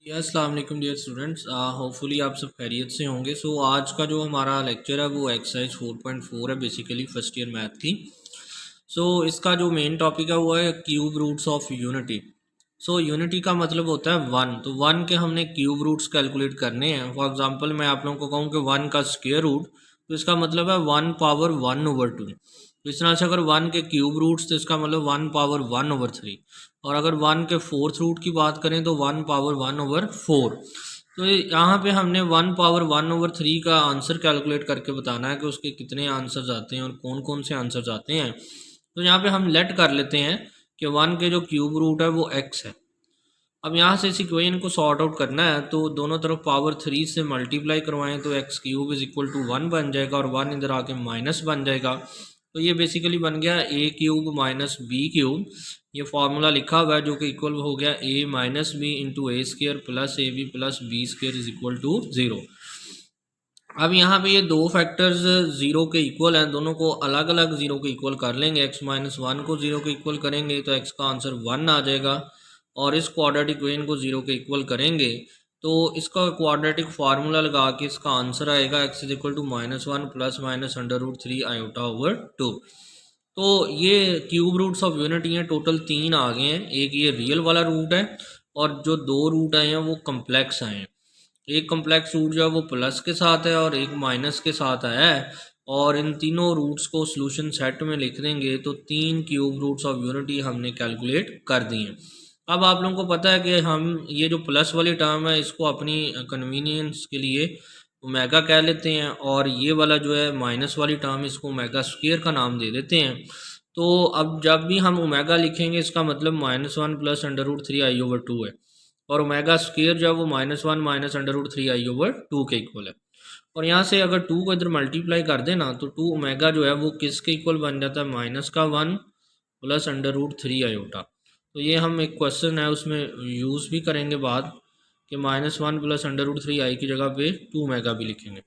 अस्सलाम वालेकुम dear students, hopefully आप सब खैरियत से होंगे। सो आज का जो हमारा लेक्चर है वो एक्सरसाइज 4.4 है, बेसिकली फर्स्ट ईयर मैथ की। इसका जो मेन टॉपिक है वो है cube roots of unity. Unity का मतलब होता है वन, तो वन के हमने क्यूब रूट्स कैलकुलेट करने हैं। फॉर एग्जांपल मैं आप लोगों को कहूँ कि वन का स्क्वायर रूट, तो इसका मतलब है 1/1/2। तो इस तरह से अगर वन के क्यूब रूट्स तो इसका मतलब 1/1/3। और अगर वन के फोर्थ रूट की बात करें तो 1/1/4। तो यहाँ पे हमने 1/1/3 का आंसर कैलकुलेट करके बताना है कि उसके कितने आंसर्स आते हैं और कौन कौन से आंसर्स आते हैं। तो यहाँ पे हम लेट कर लेते हैं कि वन के जो क्यूब रूट है वो x है। अब यहाँ से इस इक्वेशन को सॉर्ट आउट करना है, तो दोनों तरफ पावर 3 से मल्टीप्लाई करवाएं तो x³ = 1 बन जाएगा और 1 इधर आके माइनस बन जाएगा। तो ये बेसिकली बन गया a³ - b³। ये फार्मूला लिखा हुआ है जो कि इक्वल हो गया a - b × a² + ab + b² = 0। अब यहाँ पे ये दो फैक्टर्स ज़ीरो के इक्वल हैं, दोनों को अलग अलग ज़ीरो के इक्वल कर लेंगे। x - 1 को ज़ीरो के इक्वल करेंगे तो x का आंसर 1 आ जाएगा, और इस क्वाड्रेटिक इक्वेशन को ज़ीरो के इक्वल करेंगे तो इसका क्वाड्रेटिक फार्मूला लगा के इसका आंसर आएगा x = -1 ± √3i/2। तो ये क्यूब रूट्स ऑफ यूनिटी हैं, टोटल 3 आ गए हैं। एक ये रियल वाला रूट है और जो 2 रूट आए हैं वो कम्प्लेक्स आए हैं। एक कम्प्लेक्स रूट जो है वो प्लस के साथ है और एक माइनस के साथ आया है, और इन तीनों रूट्स को सॉल्यूशन सेट में लिख देंगे तो 3 क्यूब रूट्स ऑफ यूनिटी हमने कैलकुलेट कर दी हैं। अब आप लोगों को पता है कि हम ये जो प्लस वाली टर्म है इसको अपनी कन्वीनियंस के लिए ओमेगा कह लेते हैं, और ये वाला जो है माइनस वाली टर्म इसको ओमेगा स्क्वायर का नाम दे देते हैं। तो अब जब भी हम ओमेगा लिखेंगे इसका मतलब -1 + √3i/2 है, और ओमेगा स्क्वायर जो है वो -1 - √3i/2 के इक्वल है। और यहाँ से अगर 2 को इधर मल्टीप्लाई कर देना तो 2 ओमेगा जो है वो किसके इक्वल बन जाता है, -1 + √3i/। तो ये हम एक क्वेश्चन है उसमें यूज़ भी करेंगे बाद कि -1 + √3i की जगह पे 2 ओमेगा भी लिखेंगे।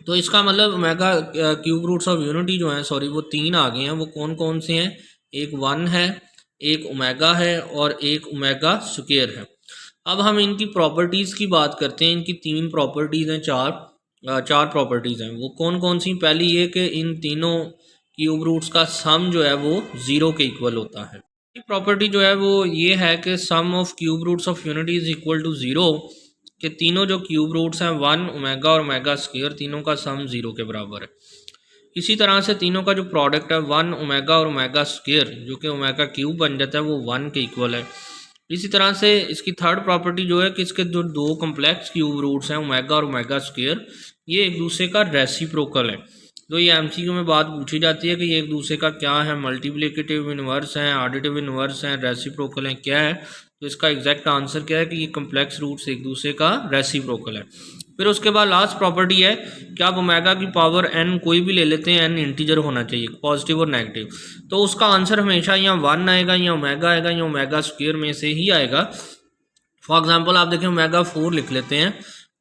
तो इसका मतलब omega cube roots of unity जो है वो 3 आ गए हैं। वो कौन कौन से हैं, एक 1 है, एक ओमेगा है और एक ओमेगा स्क्वायर है। अब हम इनकी प्रॉपर्टीज़ की बात करते हैं। इनकी 3 प्रॉपर्टीज़ हैं, चार प्रॉपर्टीज़ हैं। वो कौन कौन सी, पहली ये कि इन तीनों क्यूब रूट्स का सम जो है वो 0 के इक्वल होता है। प्रॉपर्टी जो है वो ये है कि sum of cube roots of unity is equal to 0, कि तीनों जो क्यूब रूट्स हैं 1 ओमेगा और ओमेगा स्क्वायर, तीनों का सम 0 के बराबर है। इसी तरह से तीनों का जो प्रोडक्ट है 1 ओमेगा और ओमेगा स्क्वायर जो कि ओमेगा क्यूब बन जाता है वो 1 के इक्वल है। इसी तरह से इसकी थर्ड प्रॉपर्टी जो है कि इसके जो दो कम्प्लेक्स क्यूब रूट्स हैं ओमेगा और ओमेगा स्क्वायर, ये एक दूसरे का रेसिप्रोकल है। तो ये एमसीक्यू में बात पूछी जाती है कि ये एक दूसरे का क्या है, मल्टीप्लिकेटिव इनवर्स हैं, एडिटिव इनवर्स हैं, रेसिप्रोकल हैं, क्या है। तो इसका एग्जैक्ट आंसर क्या है कि ये कम्प्लेक्स रूट्स एक दूसरे का रेसिप्रोकल है। फिर उसके बाद लास्ट प्रॉपर्टी है कि आप ओमेगा की पावर n कोई भी ले लेते हैं, n इंटीजर होना चाहिए, पॉजिटिव और नेगेटिव। तो उसका आंसर हमेशा या 1 आएगा या ओमेगा आएगा या ओमेगा स्क्वायर में से ही आएगा। फॉर एग्जांपल आप देखें ओमेगा 4 लिख लेते हैं।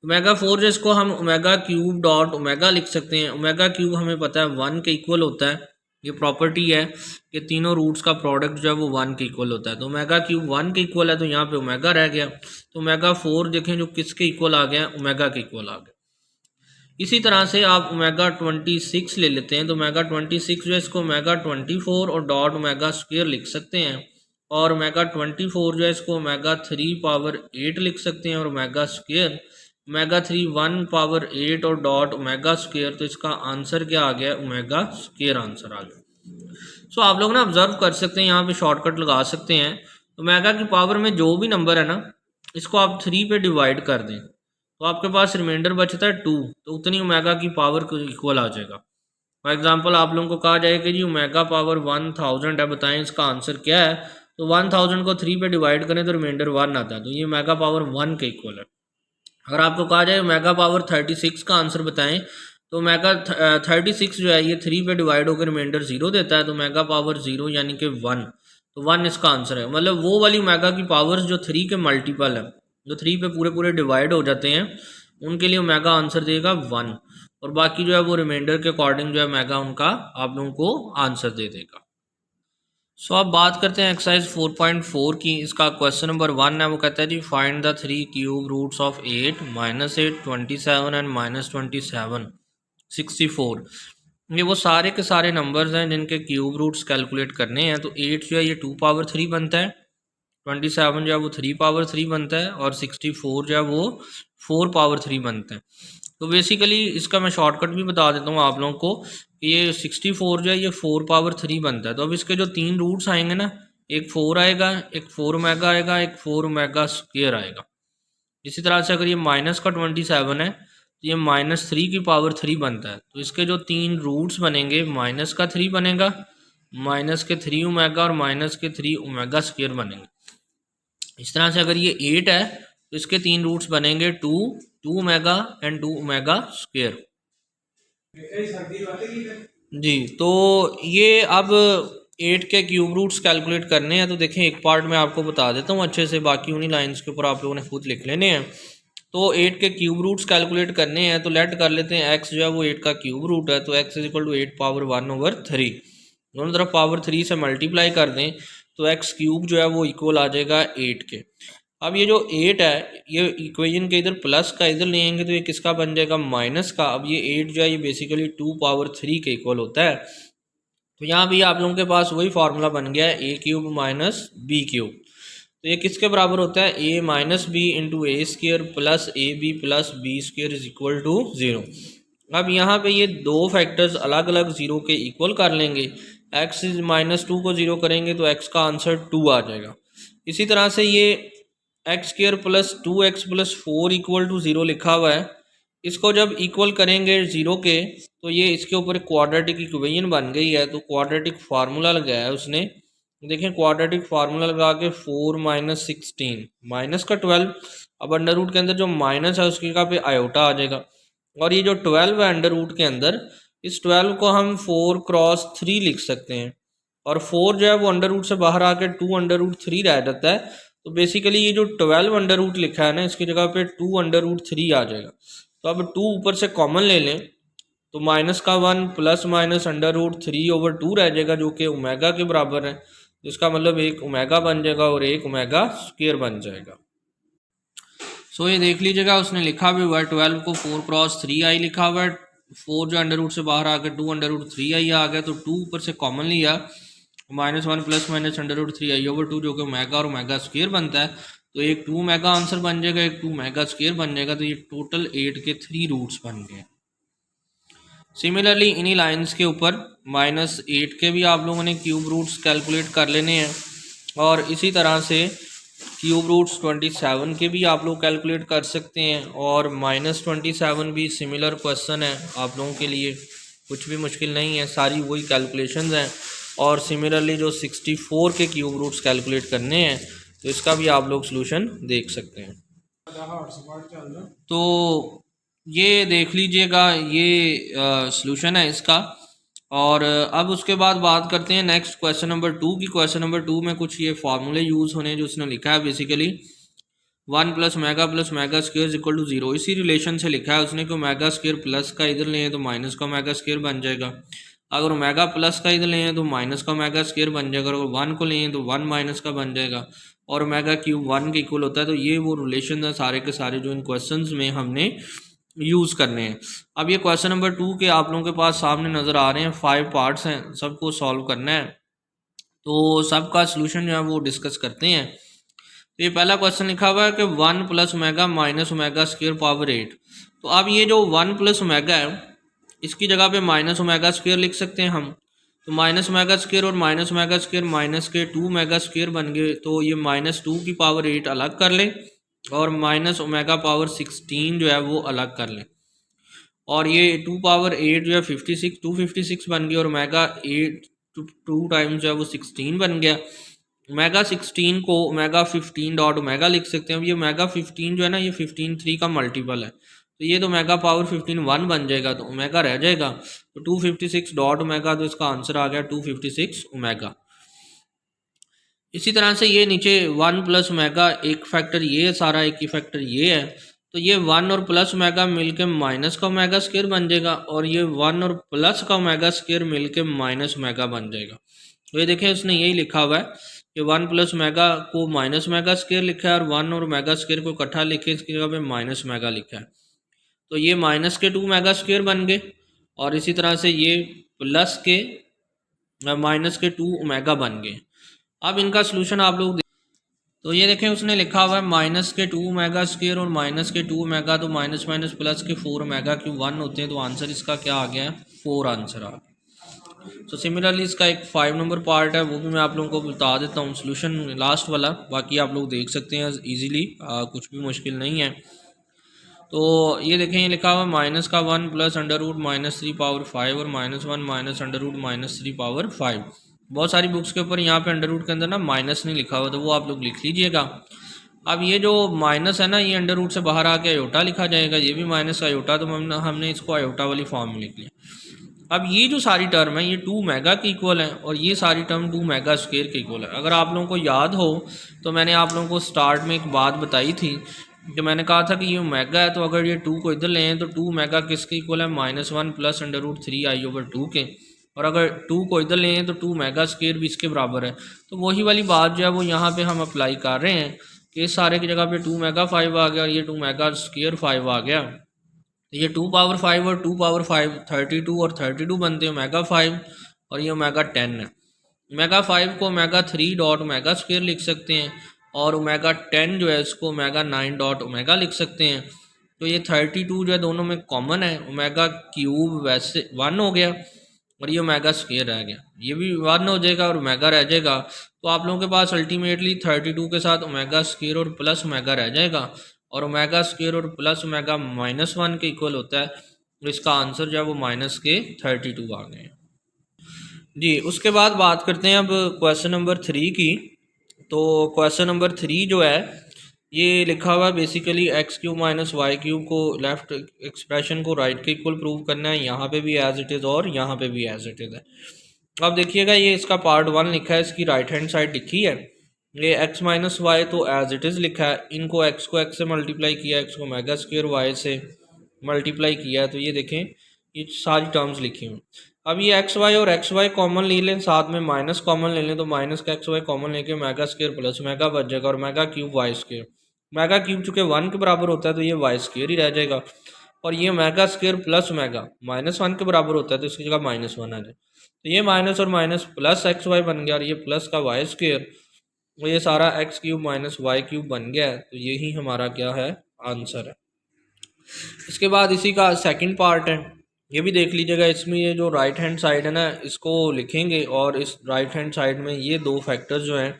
ओमेगा 4 जिसको हम ओमेगा क्यूब डॉट ओमेगा लिख सकते हैं। ओमेगा क्यूब हमें पता है 1 के इक्वल होता है। ये प्रॉपर्टी है कि तीनों रूट्स का प्रोडक्ट जो है वो 1 के इक्वल होता है। तो ओमेगा क्यूब 1 के इक्वल है तो यहाँ पे ओमेगा रह गया। तो ओमेगा 4 देखें जो किसके इक्वल आ गया, ओमेगा के इक्वल आ गया। इसी तरह से आप ओमेगा 26 ले लेते हैं। तो ओमेगा 26 जो है इसको ओमेगा 24 और डॉट ओमेगा स्क्वायर लिख सकते हैं, और ओमेगा 24 जो है इसको ओमेगा 3/8 लिख सकते हैं, और ओमेगा स्क्वायर ओमेगा 3 1/8 और डॉट ओमेगा स्क्वायर। तो इसका आंसर क्या आ गया, ओमेगा स्क्वायर आंसर आ गया। आप लोग ना ऑब्जर्व कर सकते हैं, यहाँ पे शॉर्टकट लगा सकते हैं। ओमेगा की पावर में जो भी नंबर है ना इसको आप 3 पे डिवाइड कर दें तो आपके पास रिमाइंडर बचता है 2, तो उतनी ओमेगा की पावर को इक्वल आ जाएगा। फॉर एग्जांपल आप लोगों को कहा जाए कि जी ओमेगा पावर 1000 है, बताएं इसका आंसर क्या है। तो 1000 को 3 पे डिवाइड करें तो रिमाइंडर 1 आता है, तो ये ओमेगा पावर 1 के इक्वल है। अगर आपको कहा जाए ओमेगा पावर 36 का आंसर बताएं तो ओमेगा 36 जो है ये 3 पे डिवाइड होकर रिमाइंडर 0 देता है, तो ओमेगा पावर 0 यानी कि 1, तो 1 इसका आंसर है। मतलब वो वाली ओमेगा की पावर्स जो 3 के मल्टीपल है, जो 3 पे पूरे पूरे डिवाइड हो जाते हैं, उनके लिए ओमेगा आंसर देगा 1, और बाकी जो है वो रिमाइंडर के अकॉर्डिंग जो है ओमेगा उनका आप लोगों को आंसर दे देगा। सो अब बात करते हैं एक्सरसाइज 4.4 की। इसका क्वेश्चन नंबर 1 है, वो कहता है जी find the 3 cube roots of 8 -8 27 and -27 64। ये वो सारे के सारे नंबर्स हैं जिनके क्यूब रूट्स कैलकुलेट करने हैं। तो 8 जो है ये 2 पावर 3 बनता है, 27 जो है वो 3 पावर 3 बनता है, और 64 जो है वो 4 पावर 3 बनता है। तो बेसिकली इसका मैं शॉर्टकट भी बता देता हूँ आप लोगों को कि ये 64 जो है ये 4 पावर 3 बनता है। तो अब इसके जो 3 रूट्स आएंगे ना, एक 4 आएगा, एक 4 ओमेगा आएगा, एक 4 ओमेगा स्क्वायर आएगा। इसी तरह से अगर ये माइनस का 27 है तो ये -3 की पावर 3 बनता है। तो इसके जो 3 रूट्स बनेंगे, माइनस का 3 बनेगा, माइनस के 3 ओमेगा और माइनस के 3 ओमेगा स्क्वायर बनेंगे। इस तरह से अगर ये 8 है तो इसके 3 रूट्स बनेंगे 2 ओमेगा एंड 2 ओमेगा स्क्वायर। जी, तो ये अब 8 के क्यूब रूट्स कैलकुलेट करने हैं। तो देखें, एक पार्ट में आपको बता देता हूँ अच्छे से, बाकी उन्हीं लाइंस के ऊपर आप लोगों ने खुद लिख लेने हैं। तो 8 के क्यूब रूट्स कैलकुलेट करने हैं तो लेट कर लेते हैं x जो है वो 8 का क्यूब रूट है, तो x is equal to 8 power 1/3। दोनों तरफ पावर 3 से मल्टीप्लाई कर दें तो x क्यूब जो है वो इक्वल आ जाएगा 8 के। अब ये जो 8 है ये इक्वेशन के इधर प्लस का इधर लेंगे तो ये किसका बन जाएगा, माइनस का। अब ये 8 जो है ये बेसिकली 2 पावर 3 के इक्वल होता है। तो यहाँ भी आप लोगों के पास वही फार्मूला बन गया है, a cube minus B cube. तो ये किसके बराबर होता है, a minus B into A square plus A B plus B square is equal to 0। अब यहाँ पे ये दो फैक्टर्स अलग अलग 0 के इक्वल कर लेंगे। x इज -2 को 0 करेंगे तो x का आंसर 2 आ जाएगा। इसी तरह से ये X square plus 2x plus 4 equal to 0 लिखा हुआ है, इसको जब इक्वल करेंगे 0 के तो ये इसके ऊपर क्वाड्रेटिक इक्वेशन बन गई है। तो क्वाड्रेटिक फार्मूला लगाया है उसने। देखें, क्वाड्रेटिक फार्मूला लगा के 4 - 16 माइनस का 12। अब अंडर रूट के अंदर जो माइनस है उसकी जगह पे आयोटा आ जाएगा, और ये जो 12 है अंडर रूट के अंदर, इस 12 को हम 4 क्रॉस 3 लिख सकते हैं, और 4 जो है वो अंडर रूट से बाहर आके 2 अंडर रूट 3 रह जाता है। तो बेसिकली ये जो 12 अंडर रूट लिखा है ना, इसकी जगह पे 2 अंडर रूट 3 आ जाएगा। तो अब 2 ऊपर से कॉमन ले लें तो माइनस का 1 प्लस माइनस अंडर रूट 3/2 रह जाएगा, जो कि ओमेगा के बराबर है। जिसका मतलब एक ओमेगा बन जाएगा और एक ओमेगा स्क्वायर बन जाएगा। सो ये देख लीजिएगा, उसने लिखा भी हुआ है 12 को 4 क्रॉस 3i लिखा हुआ है। 4 जो अंडर रूट से बाहर आ गया 2 अंडर रूट 3i आ गया, तो 2 ऊपर से कॉमन लिया, -1 plus minus under root 3i/2 जो कि ओमेगा और ओमेगा स्क्वायर बनता है। तो एक 2 ओमेगा आंसर बन जाएगा, एक 2 ओमेगा स्क्वायर बन जाएगा। तो ये टोटल 8 के 3 रूट्स बन गए। सिमिलरली इन्हीं लाइंस के ऊपर -8 के भी आप लोगों ने क्यूब रूट्स कैलकुलेट कर लेने हैं, और इसी तरह से क्यूब रूट्स 27 के भी आप लोग कैलकुलेट कर सकते हैं, और -27 भी सिमिलर क्वेश्चन है आप लोगों के लिए, कुछ भी मुश्किल नहीं है, सारी वही कैलकुलेशंस हैं। और सिमिलरली जो 64 के क्यूब रूट्स कैलकुलेट करने हैं तो इसका भी आप लोग सलूशन देख सकते हैं। तो ये देख लीजिएगा, ये सलूशन है इसका। और अब उसके बाद बात करते हैं नेक्स्ट क्वेश्चन नंबर 2 की। क्वेश्चन नंबर 2 में कुछ ये फार्मूले यूज़ होने जो उसने लिखा है, basically 1 plus omega square equal to 0। इसी रिलेशन से लिखा है उसने कि ओमेगा स्क्वायर प्लस का इधर लें तो माइनस का ओमेगा स्क्वायर बन जाएगा, अगर ओमेगा प्लस का इधर लें तो माइनस का ओमेगा स्क्वायर बन जाएगा, अगर 1 को लें तो 1 माइनस का बन जाएगा, और ओमेगा क्यूब 1 के इक्वल होता है। तो ये वो रिलेशन है सारे के सारे जो इन क्वेश्चंस में हमने यूज़ करने हैं। अब ये क्वेश्चन नंबर 2 के आप लोगों के पास सामने नज़र आ रहे हैं, 5 पार्ट्स हैं, सबको सॉल्व करना है। तो सबका सलूशन जो है वो डिस्कस करते हैं। तो ये पहला क्वेश्चन लिखा हुआ है कि 1 plus omega minus omega square power 8। तो अब ये जो 1 प्लस ओमेगा है इसकी जगह पे माइनस ओमेगा स्क्वायर लिख सकते हैं हम। तो माइनस ओमेगा स्क्वायर और माइनस ओमेगा स्क्वायर माइनस के 2 ओमेगा स्क्वायर बन गए, तो ये -2 की पावर 8 अलग कर लें, और माइनस ओमेगा पावर 16 जो है वो अलग कर लें, और ये 2 पावर 8 जो है 256 बन गया, और ओमेगा 8 2 टाइम्स जो है वो 16 बन गया। ओमेगा 16 को ओमेगा 15 डॉट ओमेगा लिख सकते हैं। अब ये ओमेगा 15 जो है ना, ये 15 3 का मल्टीपल है, तो ये तो ओमेगा पावर 15 1 बन जाएगा, तो ओमेगा रह जाएगा, तो 256 डॉट ओमेगा, तो इसका आंसर आ गया 256 ओमेगा। इसी तरह से ये नीचे 1 प्लस ओमेगा, एक फैक्टर ये है सारा, एक ही फैक्टर ये है, तो ये 1 और प्लस ओमेगा मिलके माइनस का ओमेगा स्क्वायर बन जाएगा, और ये 1 और प्लस का ओमेगा स्क्वायर मिलके माइनस ओमेगा बन जाएगा। तो ये देखें उसने यही लिखा हुआ है कि 1 प्लस ओमेगा को माइनस ओमेगा स्क्वायर लिखा है और 1 और ओमेगा स्क्वायर को इकट्ठा लिखे, इसकी जगह पे माइनस ओमेगा लिखा है। तो ये माइनस के 2 ओमेगा स्क्वायर बन गए और इसी तरह से ये प्लस के माइनस के 2 ओमेगा बन गए। अब इनका सोल्यूशन आप लोग तो ये देखें उसने लिखा हुआ है माइनस के 2 ओमेगा स्क्वायर और माइनस के 2 ओमेगा, तो माइनस माइनस प्लस के 4 ओमेगा क्यों 1 होते हैं, तो आंसर इसका क्या आ गया है 4 आंसर आ गया। तो सिमिलरली इसका एक 5 नंबर पार्ट है, वो भी मैं आप लोगों को बता देता हूँ सोल्यूशन लास्ट वाला, बाकी आप लोग देख सकते हैं ईजिली, कुछ भी मुश्किल नहीं है। तो ये देखें ये लिखा हुआ माइनस का 1 plus under root minus 3 power 5 और minus 1 minus under root minus 3 power 5। बहुत सारी बुक्स के ऊपर यहाँ पे अंडर रूट के अंदर ना माइनस नहीं लिखा हुआ, तो वो आप लोग लिख लीजिएगा। अब ये जो माइनस है ना, ये अंडर रूट से बाहर आके आयोटा लिखा जाएगा, ये भी माइनस आयोटा, तो हमने इसको आयोटा वाली फॉर्म में लिख लिया। अब ये जो सारी टर्म है ये 2 मेगा के इक्वल है और ये सारी टर्म 2 मेगा स्क्वायर के इक्वल है। अगर आप लोगों को याद हो तो मैंने आप लोगों को स्टार्ट में एक बात बताई थी कि मैंने कहा था कि ये मेगा है, तो अगर ये 2 को इधर ले आए तो 2 मेगा किसके इक्वल है -1 plus under root 3 I over 2 के, और अगर 2 को इधर ले आए तो 2 मेगा स्क्वायर भी इसके बराबर है। तो वही वाली बात जो है वो यहाँ पे हम अप्लाई कर रहे हैं कि इस सारे की जगह पे 2 मेगा 5 आ गया और ये 2 मेगा स्क्वायर 5 आ गया। ये 2 पावर 5 और 2 पावर 5 32 और 32 बनते हैं ओमेगा 5 और ये ओमेगा 10 है। ओमेगा 5 को ओमेगा 3 डॉट ओमेगा स्क्वायर लिख सकते हैं और ओमेगा 10 जो है इसको ओमेगा 9 डॉट ओमेगा लिख सकते हैं। तो ये 32 जो है दोनों में कॉमन है, ओमेगा क्यूब वैसे 1 हो गया और ये ओमेगा स्क्वायर रह गया, ये भी 1 हो जाएगा और ओमेगा रह जाएगा। तो आप लोगों के पास अल्टीमेटली 32 के साथ ओमेगा स्क्वायर और प्लस ओमेगा रह जाएगा और ओमेगा स्क्वायर और प्लस ओमेगा -1 के इक्वल होता है, तो इसका आंसर जो है वो माइनस के 32 आ गए जी। उसके बाद बात करते हैं अब क्वेश्चन नंबर 3 की। तो क्वेश्चन नंबर 3 जो है ये लिखा हुआ है basically X cube minus Y cube को लेफ्ट एक्सप्रेशन को राइट के इक्वल प्रूव करना है, यहाँ पे भी एज इट इज़ और यहाँ पे भी एज इट इज़ है। अब देखिएगा ये इसका पार्ट 1 लिखा है, इसकी राइट हैंड साइड लिखी है, ये x माइनस वाई तो एज इट इज़ लिखा है, इनको x को x से मल्टीप्लाई किया, x को मेगा स्क्वायर y से मल्टीप्लाई किया, तो ये देखें ये सारी टर्म्स लिखी हुई। अब ये एक्स वाई और एक्स वाई कॉमन ले लें, साथ में माइनस कॉमन ले लें, तो माइनस का एक्स वाई कॉमन लेके मेगा स्क्वायर प्लस मेगा बच जाएगा और omega cube Y square, omega cube चूँकि 1 के बराबर होता है तो ये वाई स्क्वायर ही रह जाएगा और ये मेगा स्क्वायर प्लस मेगा -1 के बराबर होता है तो इसकी जगह -1 आ जाए, तो ये माइनस और माइनस प्लस एक्स वाई बन गया और ये प्लस का वाई स्क्वायर, तो ये सारा X cube minus Y cube बन गया है, तो यही हमारा क्या है आंसर है। इसके बाद इसी का सेकंड पार्ट है, ये भी देख लीजिएगा। इसमें ये जो राइट हैंड साइड है ना इसको लिखेंगे और इस राइट हैंड साइड में ये दो फैक्टर्स जो हैं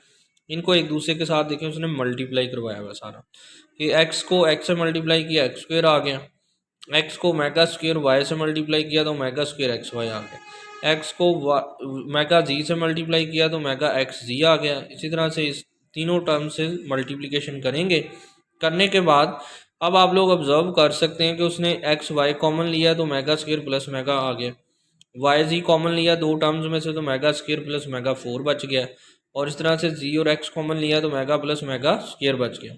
इनको एक दूसरे के साथ देखें, उसने मल्टीप्लाई करवाया हुआ सारा कि एक्स को एक्स से मल्टीप्लाई किया एक्स स्क्वायर आ गया, एक्स को मेगा स्क्वायर वाई से मल्टीप्लाई किया तो मेगा स्क्वायर एक्स वाई आ गया, एक्स को मेगा जी से मल्टीप्लाई किया तो मेगा एक्स जी आ गया। इसी तरह से इस तीनों टर्म से मल्टीप्लिकेशन करेंगे, करने के बाद अब आप लोग ऑब्जर्व कर सकते हैं कि उसने एक्स वाई कॉमन लिया तो मेगा स्क्वायर प्लस मेगा आ गया, वाई जी कॉमन लिया दो टर्म्स में से तो मेगा स्क्वायर प्लस मेगा 4 बच गया, और इस तरह से जी और एक्स कॉमन लिया तो मेगा प्लस मेगा स्क्वायर बच गया।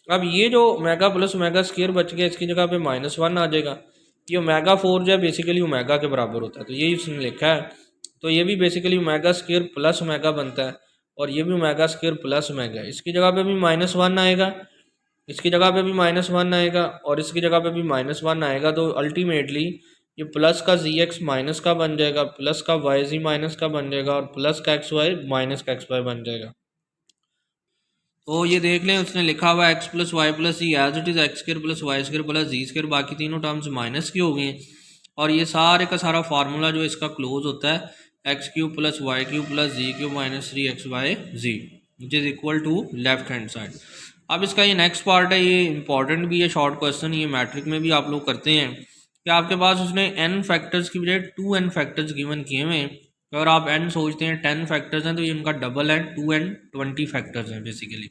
अब ये जो मेगा प्लस ओमेगा स्क्वायर बच गया इसकी जगह पे -1 आ जाएगा, ये ओमेगा 4 जो है बेसिकली ओमेगा के बराबर होता है, तो यही उसने लिखा है, तो ये भी basically omega square plus omega बनता है और ये भी ओमेगा स्क्वायर प्लस ओमेगा, इसकी जगह पे भी -1 आएगा, इसकी जगह पे भी -1 आएगा और इसकी जगह पे भी -1 आएगा, तो अल्टीमेटली ये प्लस का जी एक्स माइनस का बन जाएगा, प्लस का वाई जी माइनस का बन जाएगा और प्लस का एक्स वाई माइनस का एक्स वाई बन जाएगा। तो ये देख लें उसने लिखा हुआ X plus Y plus Z as it is X square plus Y square plus Z square, बाकी तीनों टर्म्स माइनस की हो गई हैं और ये सारे का सारा फार्मूला जो इसका क्लोज होता है X cube plus Y cube plus Z cube minus 3 XY Z which is equal to left hand side. अब इसका ये नेक्स्ट पार्ट है, ये इंपॉर्टेंट भी है, शॉर्ट क्वेश्चन, ये मैट्रिक में भी आप लोग करते हैं कि आपके पास उसने n फैक्टर्स की बजाय 2n फैक्टर्स गिवन किए हुए हैं, अगर आप n सोचते हैं 10 फैक्टर्स हैं तो ये उनका डबल है, 2n 20 फैक्टर्स हैं बेसिकली।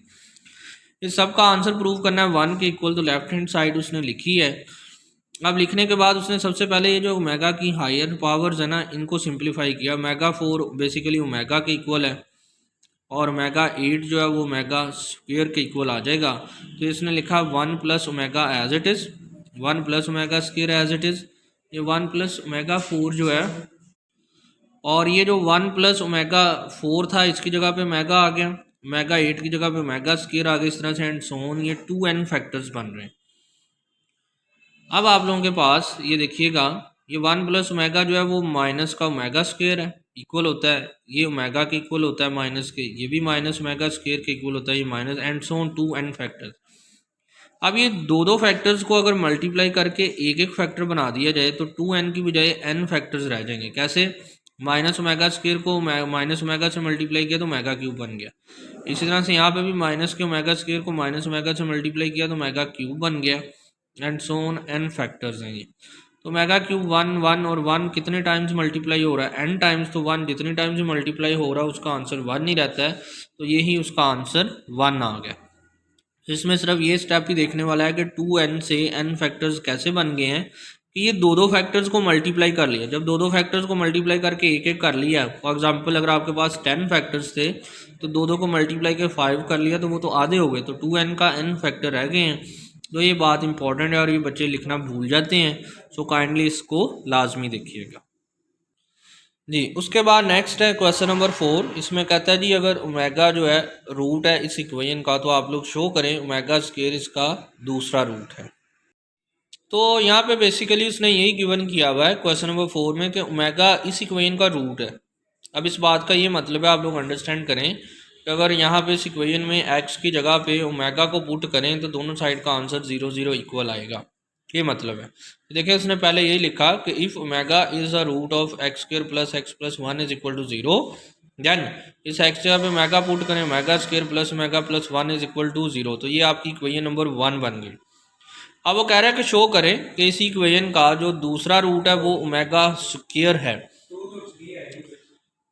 इस सब का आंसर प्रूव करना है 1 के इक्वल, तो लेफ्ट हैंड साइड उसने लिखी है। अब लिखने के बाद उसने सबसे पहले ये जो ओमेगा की हायर पावर्स है ना इनको सिंप्लीफाई किया, ओमेगा 4 बेसिकली ओमेगा के इक्वल है और ओमेगा 8 जो है वो ओमेगा स्क्वायर के इक्वल आ जाएगा, तो इसने लिखा 1 plus omega as it is, 1 plus omega square as it is, ये 1 प्लस ओमेगा 4 जो है और ये जो 1 प्लस ओमेगा 4 था इसकी जगह पे ओमेगा आ गया, ओमेगा 8 की जगह पे ओमेगा स्क्वायर आ गया, इस तरह से एंड सो ऑन, ये 2n फैक्टर्स बन रहे हैं। अब आप लोगों के पास ये देखिएगा, ये 1 प्लस ओमेगा जो है वो माइनस का ओमेगा स्क्वायर है, इक्वल होता है, ये ओमेगा के इक्वल होता है माइनस के, ये भी माइनस ओमेगा स्क्वायर के इक्वल होता है, ये minus and so on 2n factors. अब ये दो फैक्टर्स को अगर मल्टीप्लाई करके एक एक फैक्टर बना दिया जाए तो 2n की बजाय n फैक्टर्स रह जाएंगे। कैसे? माइनस ओमेगा स्क्वायर को माइनस ओमेगा से मल्टीप्लाई किया तो ओमेगा क्यूब बन गया। इसी तरह से यहाँ पे भी माइनस के ओमेगा स्क्वायर को माइनस ओमेगा से मल्टीप्लाई किया तो ओमेगा क्यूब बन गया, and so on n factors हैं ये। तो ओमेगा क्यूब 1 1 और 1 कितने टाइम्स मल्टीप्लाई हो रहा है? n times. तो 1 जितने टाइम्स मल्टीप्लाई हो रहा है उसका आंसर 1 ही रहता है, तो यही उसका आंसर 1 आ गया। इसमें सिर्फ ये स्टेप ही देखने वाला है कि 2n से n फैक्टर्स कैसे बन गए हैं, कि ये दो फैक्टर्स को मल्टीप्लाई कर लिया। जब दो फैक्टर्स को मल्टीप्लाई करके एक एक कर लिया, फॉर एग्जांपल अगर आपके पास 10 फैक्टर्स थे तो दो को मल्टीप्लाई के 5 कर लिया तो वो तो आधे हो गए, तो 2n का n फैक्टर रह गए हैं। तो ये बात इंपॉर्टेंट है और ये बच्चे लिखना भूल जाते हैं, सो काइंडली इसको लाजमी देखिएगा जी। उसके बाद नेक्स्ट है क्वेश्चन नंबर 4। इसमें कहता है जी अगर ओमेगा जो है रूट है इस इक्वेशन का, तो आप लोग शो करें ओमेगा स्क्वायर इसका दूसरा रूट है। तो यहाँ पे बेसिकली उसने यही गिवन किया हुआ है क्वेश्चन नंबर 4 में कि ओमेगा इस इक्वेशन का रूट है। अब इस बात का ये मतलब है, आप लोग अंडरस्टैंड करें कि अगर यहाँ पे इस इक्वेशन में एक्स की जगह पे ओमेगा को पुट करें तो दोनों साइड का आंसर 0 0 इक्वल आएगा। ये मतलब है, देखिए उसने पहले यही लिखा कि if omega is a root of X square plus X plus 1 is equal to 0, then इस एक्स जगह पे ओमेगा पुट करें omega square plus omega plus 1 is equal to 0। तो ये आपकी इक्वेशन नंबर 1 बन गई। अब वो कह रहा है कि शो करें कि इसी इक्वेशन का जो दूसरा रूट है वो ओमेगा स्क्वायर है।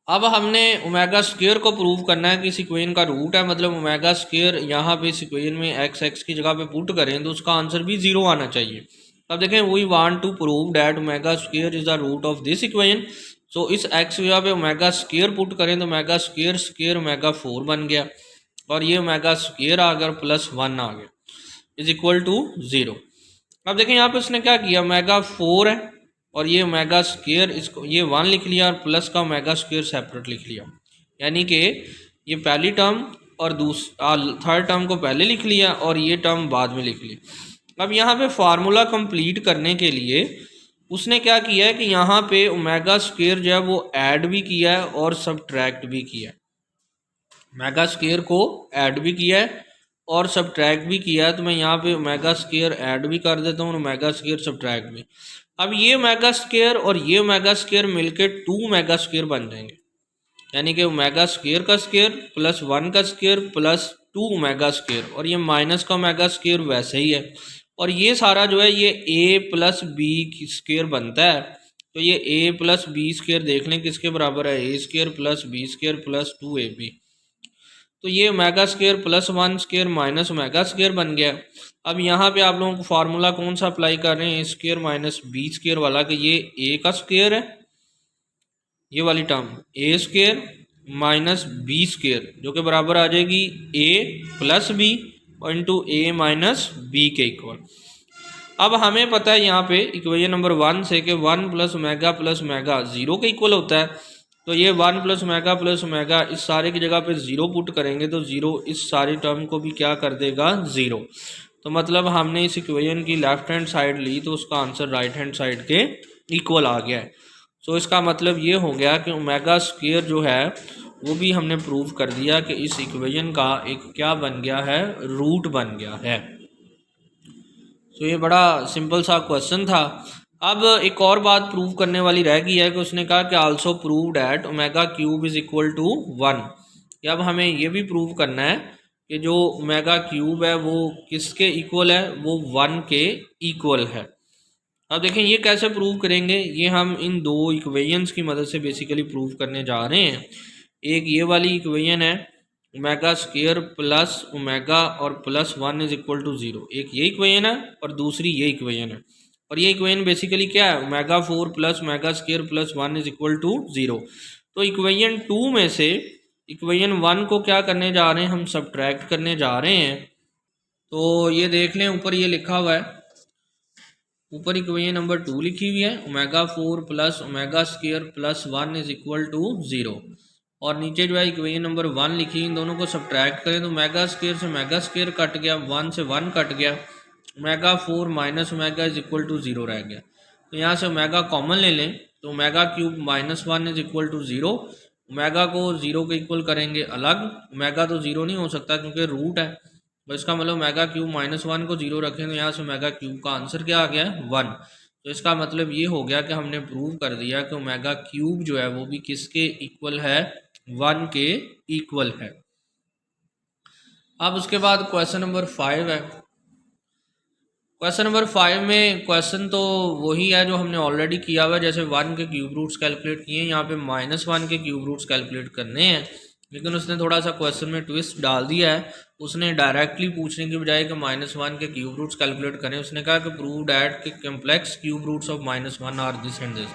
अब हमने ओमेगा स्क्वायर को प्रूव करना है कि इस इक्वेशन का रूट है, मतलब ओमेगा स्क्वायर यहाँ पे इस इक्वेशन में एक्स की जगह पे पुट करें तो उसका आंसर भी 0 आना चाहिए। अब देखें, we want to prove that omega square is the root of this equation. So इस एक्स की जगह पे ओमेगा स्क्वायर पुट करें तो ओमेगा स्क्वायर स्क्वायर ओमेगा 4 बन गया, और ये ओमेगा स्क्वायर आ गया प्लस 1 आ गया इज इक्वल टू 0। अब देखें यहाँ पे उसने क्या किया, ओमेगा 4 है और ये ओमेगा स्क्वायर, इसको ये 1 लिख लिया और प्लस का ओमेगा स्क्वायर सेपरेट लिख लिया, यानी कि ये पहली टर्म और थर्ड टर्म को पहले लिख लिया और ये टर्म बाद में लिख ली। अब यहाँ पे फार्मूला कंप्लीट करने के लिए उसने क्या किया है कि यहाँ पे ओमेगा स्क्वायर जो है वो ऐड भी किया है और सब्ट्रैक्ट भी किया है। ओमेगा स्क्वायर को ऐड भी किया है और सब्ट्रैक्ट भी किया है, तो मैं यहाँ पे ओमेगा स्क्वायर ऐड भी कर देता हूँ और ओमेगा स्क्वायर सब्ट्रैक्ट भी। अब ये ओमेगा स्क्वायर और ये ओमेगा स्क्वायर मिलके 2 ओमेगा स्क्वायर बन जाएंगे, यानी कि ओमेगा स्क्वायर का स्क्वायर प्लस 1 का स्क्वायर प्लस 2 ओमेगा स्क्वायर, और ये माइनस का ओमेगा स्क्वायर वैसे ही है, और ये सारा जो है ये a प्लस बी स्क्वायर बनता है। तो ये a प्लस बी स्क्वायर देख लें किसके बराबर है, a square plus B square plus 2ab। तो ये omega square plus 1 square minus omega square बन गया। अब यहाँ पे आप लोगों को फार्मूला कौन सा अप्लाई कर रहे हैं, a square minus B square वाला, कि ये a का स्क्वायर है, ये वाली term a square minus B square जो कि बराबर आ जाएगी a प्लस बी और इंटू a माइनस बी के इक्वल। अब हमें पता है यहाँ पे इक्वेशन नंबर 1 से कि 1 प्लस ओमेगा 0 के इक्वल होता है। तो ये 1 प्लस ओमेगा इस सारे की जगह पे 0 पुट करेंगे तो 0 इस सारी टर्म को भी क्या कर देगा, 0। तो मतलब हमने इस इक्वेशन की लेफ्ट हैंड साइड ली तो उसका आंसर राइट हैंड साइड के इक्वल आ गया है। तो इसका मतलब ये हो गया कि ओमेगा स्क्वायर जो है वो भी हमने प्रूव कर दिया कि इस इक्वेशन का एक क्या बन गया है, रूट बन गया है। तो ये बड़ा सिंपल सा क्वेश्चन था। अब एक और बात प्रूव करने वाली रह गई है कि उसने कहा कि also prove that omega cube is equal to 1। अब हमें ये भी प्रूव करना है कि जो ओमेगा क्यूब है वो किसके इक्वल है, वो 1 के इक्वल है। अब देखें ये कैसे प्रूव करेंगे, ये हम इन दो इक्वेशंस की मदद से बेसिकली प्रूव करने जा रहे हैं। एक ये वाली इक्वेशन है ओमेगा स्क्वायर प्लस ओमेगा और प्लस 1 इज इक्वल टू 0, एक ये इक्वेशन है और दूसरी ये इक्वेशन है। और ये इक्वेशन बेसिकली क्या है, omega 4 plus omega square plus 1 is equal to 0। तो इक्वेशन 2 में से इक्वेशन 1 को क्या करने जा रहे हैं, हम सब्ट्रैक्ट करने जा रहे हैं। तो ये देख लें ऊपर ये लिखा हुआ है ऊपर इक्वेशन नंबर 2 लिखी हुई है, omega 4 plus omega square plus 1 is equal to 0, और नीचे जो है इक्वेशन नंबर 1 लिखी, इन दोनों को सब्ट्रैक्ट करें तो ओमेगा स्क्वायर से ओमेगा स्क्वायर कट गया, 1 से 1 कट गया, omega 4 minus omega is equal to 0 रह गया। तो यहाँ से ओमेगा कॉमन ले लें तो omega cube minus 1 is equal to 0, omega को 0 के इक्वल करेंगे अलग, ओमेगा तो 0 नहीं हो सकता क्योंकि रूट है, तो इसका मतलब ओमेगा क्यूब माइनस 1 को 0 रखें तो यहाँ से ओमेगा क्यूब का आंसर क्या आ गया है 1। तो इसका मतलब ये हो गया कि हमने प्रूव कर दिया कि ओमेगा क्यूब जो है वो भी किसके इक्वल है, 1 के इक्वल है। अब उसके बाद क्वेश्चन नंबर 5 है। क्वेश्चन नंबर 5 में क्वेश्चन तो वही है जो हमने ऑलरेडी किया हुआ है, जैसे 1 के क्यूब रूट्स कैलकुलेट किए हैं, यहाँ पे -1 के क्यूब रूट्स कैलकुलेट करने हैं, लेकिन उसने थोड़ा सा क्वेश्चन में ट्विस्ट डाल दिया है। उसने डायरेक्टली पूछने की बजाय कि -1 के क्यूब रूट्स कैलकुलेट करें, उसने कहा कि प्रूव डैट के complex cube roots of -1 are this and this,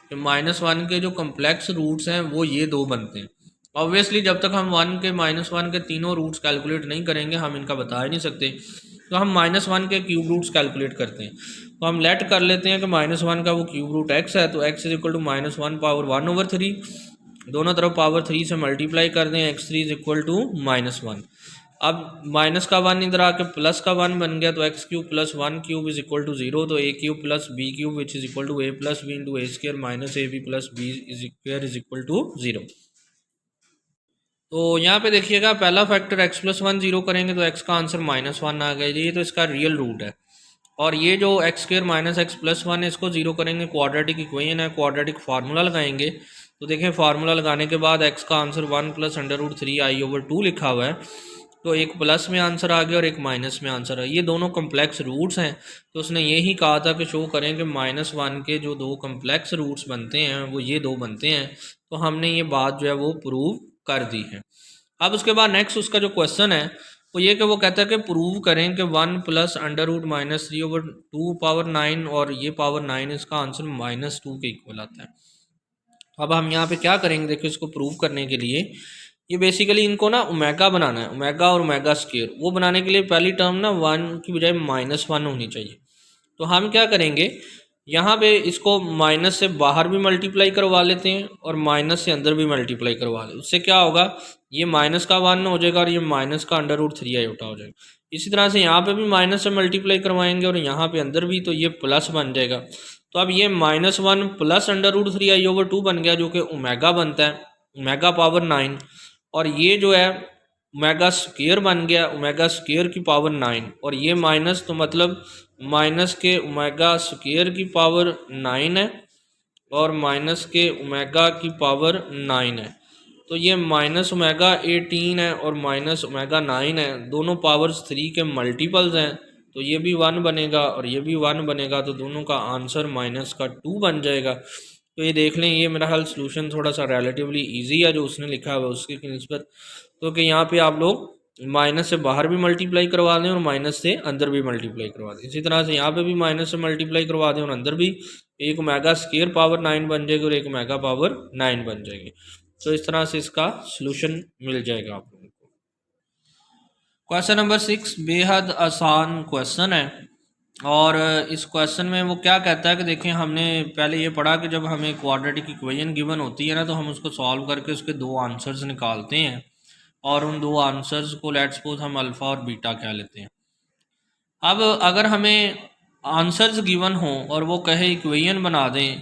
कि -1 के जो कम्प्लेक्स रूट्स हैं वो ये दो बनते हैं। ऑब्वियसली जब तक हम 1 के तीनों रूट्स कैलकुलेट नहीं करेंगे हम इनका बता ही नहीं सकते, तो हम -1 के क्यूब रूट्स कैलकुलेट करते हैं। तो हम लेट कर लेते हैं कि -1 का वो क्यूब रूट x है, तो x is equal to -1 power 1/3, दोनों तरफ पावर 3 से मल्टीप्लाई कर दें, x3 इज इक्वल टू -1। अब माइनस का 1 इधर आके प्लस का 1 बन गया, तो X cube plus 1 cube is equal to 0, तो a cube plus b cube which is equal to a plus b into a square minus ab plus b square is equal to 0। तो यहाँ पे देखिएगा पहला फैक्टर x प्लस 1 0 करेंगे तो x का answer -1 आ गया, ये तो इसका रियल रूट है। और ये जो x square minus x plus 1 है इसको 0 करेंगे, क्वाड्रेटिक इक्वेशन है, क्वाड्रेटिक फार्मूला लगाएंगे, तो देखें फार्मूला लगाने के बाद x का आंसर 1 प्लस √3i/2 लिखा हुआ है, तो एक प्लस में आंसर आ गया और एक माइनस में आंसर है। ये दोनों कम्प्लेक्स रूट्स हैं, तो उसने यही कहा था कि शो करें कि -1 के जो दो कम्प्लेक्स रूट्स बनते हैं वो ये दो बनते हैं, तो हमने ये बात जो है वो प्रूव कर दी है। अब उसके बाद नेक्स्ट उसका जो क्वेश्चन है वो ये कि वो कहता है कि प्रूव करें कि 1 प्लस √-3/2 पावर 9 और ये पावर 9 इसका आंसर -2 के इक्वल आता है। अब हम यहाँ पे क्या करेंगे, देखो इसको प्रूव करने के लिए ये बेसिकली इनको ना ओमेगा बनाना है, ओमेगा और ओमेगा स्क्वायर, वो बनाने के लिए पहली टर्म ना 1 की बजाय -1 होनी चाहिए। तो हम क्या करेंगे, यहाँ पे इसको माइनस से बाहर भी मल्टीप्लाई करवा लेते हैं और माइनस से अंदर भी मल्टीप्लाई करवा लेते हैं, उससे क्या होगा, ये माइनस का 1 हो जाएगा और ये माइनस का √3i हो जाएगा। इसी तरह से यहाँ पे भी माइनस से मल्टीप्लाई करवाएंगे और यहाँ पे अंदर भी, तो ये प्लस बन जाएगा। तो अब ये -1 प्लस √3i/2 बन गया जो कि ओमेगा बनता है, ओमेगा पावर 9, और ये जो है ओमेगा स्क्वायर बन गया, ओमेगा स्क्वायर की पावर 9, और ये माइनस तो मतलब माइनस के ओमेगा स्क्वायर की पावर 9 है और माइनस के ओमेगा की पावर 9 है, तो ये माइनस ओमेगा 18 है और माइनस ओमेगा 9 है, दोनों पावर्स 3 के मल्टीपल्स हैं, तो ये भी 1 बनेगा और ये भी 1 बनेगा, तो दोनों का आंसर -2 बन जाएगा। तो ये देख लें, ये मेरा हल सोल्यूशन थोड़ा सा रिलेटिवली इजी है जो उसने लिखा हुआ है उसके निस्बत, तो कि यहाँ पे आप लोग माइनस से बाहर भी मल्टीप्लाई करवा दें और माइनस से अंदर भी मल्टीप्लाई करवा दें, इसी तरह से यहाँ पे भी माइनस से मल्टीप्लाई करवा दें और अंदर भी, एक ओमेगा स्क्वायर पावर 9 बन जाएगी और एक ओमेगा पावर 9 बन जाएगी। तो इस तरह से इसका सलूशन मिल जाएगा आप लोगों को। क्वेश्चन नंबर 6 बेहद आसान क्वेश्चन है, और इस क्वेश्चन में वो क्या कहता है कि देखें, हमने पहले ये पढ़ा कि जब हमें क्वाड्रेटिक इक्वेशन गिवन होती है ना, तो हम उसको सॉल्व करके उसके दो आंसर्स निकालते हैं और उन दो आंसर्स को लेट्स सपोज हम अल्फ़ा और बीटा कह लेते हैं। अब अगर हमें आंसर्स गिवन हो और वो कहे इक्वेशन बना दें,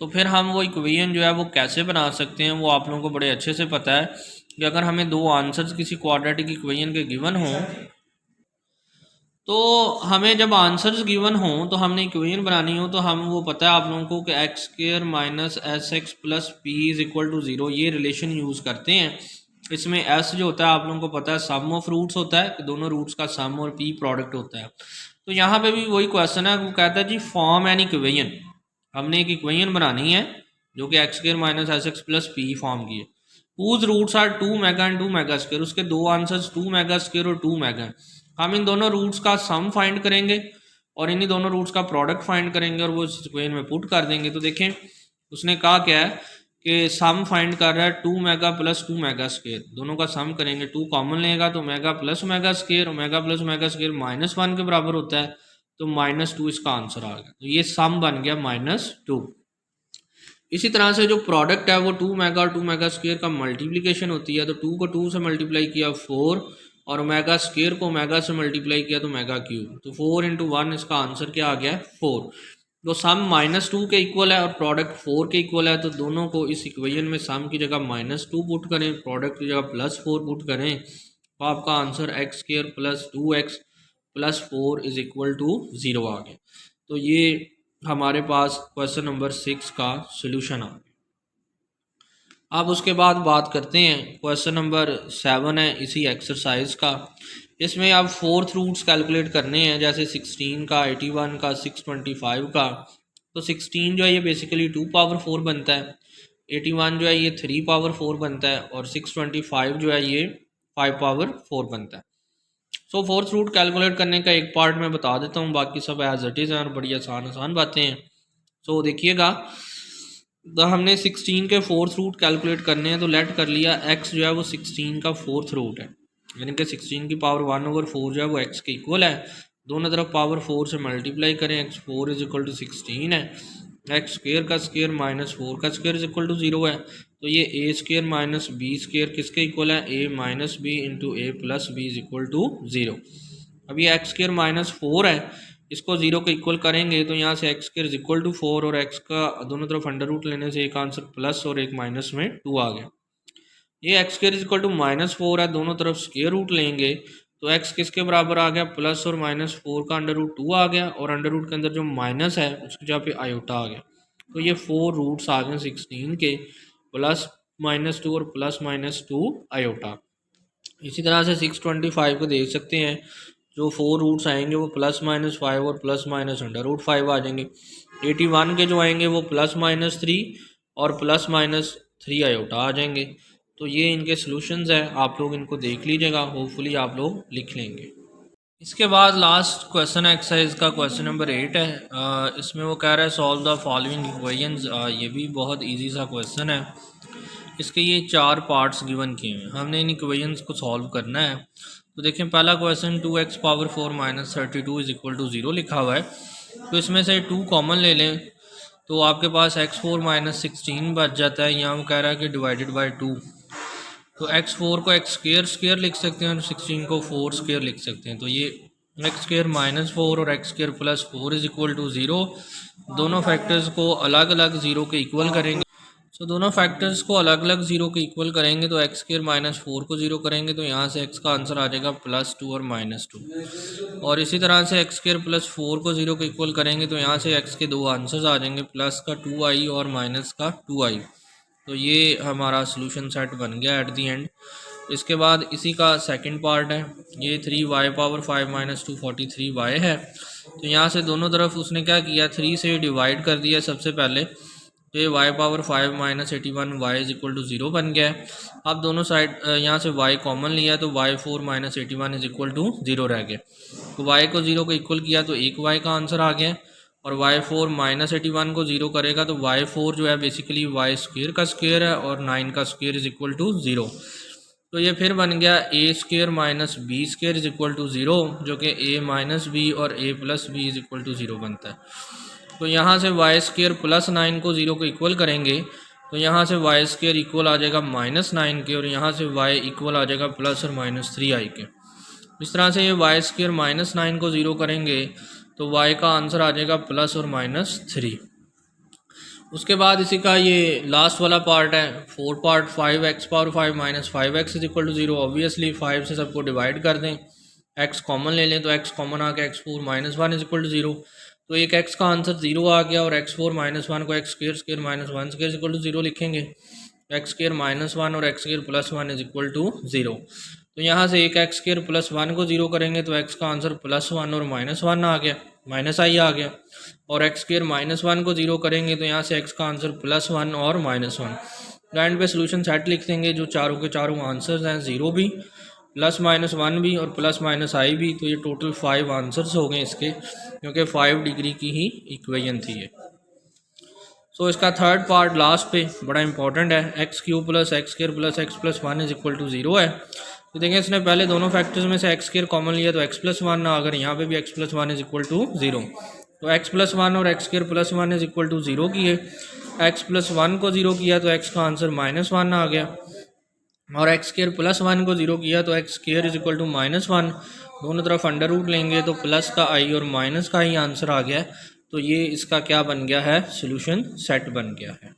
तो फिर हम वो इक्वेशन जो है वो कैसे बना सकते हैं, वो आप लोगों को बड़े अच्छे से पता है कि अगर हमें दो आंसर्स किसी क्वाड्रेटिक इक्वेशन के गिवन हो, तो हमें जब आंसर्स गिवन हो तो हमने इक्वेशन बनानी हो, तो हम वो पता है आप लोगों को कि x² minus SX plus p is equal to 0, ये रिलेशन यूज़ करते हैं। इसमें s जो होता है आप लोगों को पता है सम ऑफ रूट्स होता है, दोनों रूट्स का सम, और p प्रोडक्ट होता है। तो यहाँ पे भी वही क्वेश्चन है, वो कहता है जी फॉर्म एन इक्वेशन, हमने एक इक्वेशन बनानी है जो कि x² minus SX plus p form की है, whose roots are 2 omega and 2 omega square, उसके दो आंसर्स 2 मेगा स्क्वायर और 2 मेगा। हम इन दोनों रूट्स का सम फाइंड करेंगे और इन्हीं दोनों रूट्स का प्रोडक्ट फाइंड करेंगे और वो इस इक्वेशन में पुट कर देंगे। तो देखें उसने कहा क्या है कि सम फाइंड कर रहा है 2 मेगा प्लस 2 मेगा स्क्वायर, दोनों का सम करेंगे, 2 कॉमन लेगा तो omega plus omega square, omega plus omega square -1 के बराबर होता है, तो -2 इसका आंसर आ गया। तो ये सम बन गया -2। इसी तरह से जो प्रोडक्ट है वो 2 मेगा और 2 मेगा स्क्वायर का मल्टीप्लिकेशन होती है। तो 2 को 2 से मल्टीप्लाई किया 4 और मेगा स्क्वायर को मेगा से मल्टीप्लाई किया तो मेगा क्यूब। तो 4 × 1 इसका आंसर क्या आ गया 4। तो सम -2 के इक्वल है और प्रोडक्ट 4 के इक्वल है। तो दोनों को इस इक्वेशन में सम की जगह -2 पुट करें, प्रोडक्ट की जगह +4 पुट करें, तो आपका आंसर x² + 2x + 4 = 0 आ गया। तो ये हमारे पास क्वेश्चन नंबर 6 का सोल्यूशन आ गया। अब उसके बाद बात करते हैं क्वेश्चन नंबर 7 है इसी एक्सरसाइज का। इसमें आप 4th रूट्स कैलकुलेट करने हैं, जैसे 16 का, 81 का, 625 का। तो 16 जो है ये बेसिकली 2 पावर 4 बनता है, 81 जो है ये 3 पावर 4 बनता है और 625 जो है ये 5 पावर 4 बनता है। सो 4th रूट कैलकुलेट करने का एक पार्ट मैं बता देता हूँ, बाकी सब एज इट इज़ हैं और बड़ी आसान बातें हैं। सो देखिएगा, तो हमने 16 के 4th रूट कैलकुलेट करने हैं। तो लेट कर लिया x जो है वो 16 का 4th रूट है, यानी कि 16 की पावर 1/4 जो है वो x के इक्वल है। दोनों तरफ पावर 4 से मल्टीप्लाई करें, x4 = 16 है, x² का स्क्वायर -4 का स्क्वायर = 0 है। तो ये a² - b² किसके इक्वल है, a - b × a + b = 0। अब ये x² -4 है, इसको 0 के इक्वल करेंगे तो यहाँ से x² = 4 और x का दोनों तरफ अंडर रूट लेने से एक आंसर प्लस और एक माइनस में 2 आ गया। ये x² = -4 है, दोनों तरफ स्क्वायर रूट लेंगे तो x किसके बराबर आ गया, प्लस और -4 का अंडर रूट 2 आ गया और अंडर रूट के अंदर जो माइनस है उसकी जगह पे आयोटा आ गया। तो ये 4 रूट्स आ गए 16 के, +-2 और +-2 आयोटा। इसी तरह से 625 को देख सकते हैं, जो 4 रूट्स आएंगे वो +-5 और +-√5 आ जाएंगे। 81 के जो आएंगे वो +-3 और +-3 आयोटा आ जाएंगे। तो ये इनके सॉल्यूशंस हैं, आप लोग इनको देख लीजिएगा, होपफुली आप लोग लिख लेंगे। इसके बाद लास्ट क्वेश्चन एक्सरसाइज का क्वेश्चन नंबर 8 है। इसमें वो कह रहा है सॉल्व द फॉलोइंग इक्वेशंस। ये भी बहुत इजी सा क्वेश्चन है। इसके ये 4 पार्ट्स गिवन किए हैं, हमने इन इक्वेशंस को सॉल्व करना है। तो देखें, पहला क्वेश्चन 2x पावर 4 - 32 = 0 लिखा हुआ है। तो इसमें से 2 कॉमन ले लें तो आपके पास x4 - 16 बच जाता है। यहाँ वो कह रहा है कि डिवाइडेड बाय 2, तो x4 को x² लिख सकते हैं और 16 को 4² लिख सकते हैं। तो ये x² - 4 और x² + 4 = 0। दोनों फैक्टर्स को अलग अलग 0 के इक्वल करेंगे। दोनों फैक्टर्स को अलग अलग 0 के इक्वल करेंगे तो x² - 4 को 0 करेंगे तो यहाँ से x का आंसर आ जाएगा +2 और -2। और इसी तरह से x² + 4 को 0 के इक्वल करेंगे तो यहाँ से x के 2 आंसर्स आ जाएंगे, प्लस का 2i और माइनस का 2i। तो ये हमारा सोल्यूशन सेट बन गया एट दी एंड। इसके बाद इसी का सेकंड पार्ट है, ये 3y पावर 5 - 2 43y है। तो यहाँ से दोनों तरफ उसने क्या किया, 3 से डिवाइड कर दिया सबसे पहले। तो ये y पावर 5 - 81y = 0 बन गया है। अब दोनों साइड यहाँ से y कॉमन लिया तो y4 - 81 = 0 रह गया। तो y को 0 को इक्वल किया तो 1y का आंसर आ गया और y4 - 81 को 0 करेगा तो y4 जो है बेसिकली y² का स्क्वायर है और 9 का स्क्वायर = 0। तो ये फिर बन गया a² - b² = 0, जो कि a - b और a + b = 0 बनता है। तो यहाँ से y² + 9 को 0 को इक्वल करेंगे तो यहाँ से y² इक्वल आ जाएगा -9 के और यहाँ से y इक्वल आ जाएगा प्लस और -3i के। इस तरह से ये y² - 9 को 0 करेंगे तो y का आंसर आ जाएगा प्लस और -3। उसके बाद इसी का ये लास्ट वाला पार्ट है, 4 part, 5x power 5 - 5x = 0। Obviously 5 से सबको डिवाइड कर दें, x कॉमन ले लें तो x कॉमन आ गया, x4 - 1 = 0। तो एक x का आंसर 0 आ गया और x4 - 1 को x² - 1² = 0 लिखेंगे, x² - 1 और x² + 1 = 0। तो यहाँ से एक x² + 1 को 0 करेंगे तो x का आंसर +1 और -1 आ गया, -i आ गया। और x² - 1 को 0 करेंगे तो यहाँ से x का आंसर +1 और -1। एंड पे सोल्यूशन सेट लिख देंगे, जो चारों के चारों आंसर्स हैं, 0 भी, +-1 भी और +-i भी। तो ये टोटल 5 आंसर्स हो गए इसके, क्योंकि 5 डिग्री की ही इक्वेशन थी ये। सो इसका थर्ड पार्ट लास्ट पे बड़ा इंपॉर्टेंट है, x³ + x² + x + 1 = 0 है। तो देखें इसने पहले दोनों फैक्टर्स में से एक्स स्क्वायर कॉमन लिया तो एक्स प्लस वन आ, अगर यहाँ पे भी X plus one is equal to zero, तो एक्स प्लस वन और X square plus one is equal to zero किए, एक्स प्लस वन को ज़ीरो किया तो एक्स का आंसर माइनस वन आ गया, और एक्स स्क्वायर प्लस वन को ज़ीरो किया तो X square is equal to minus one, दोनों तरफ अंडर रूट लेंगे तो प्लस का आई और माइनस का ही आंसर आ गया है। तो ये इसका क्या बन गया है, सोल्यूशन सेट बन गया है।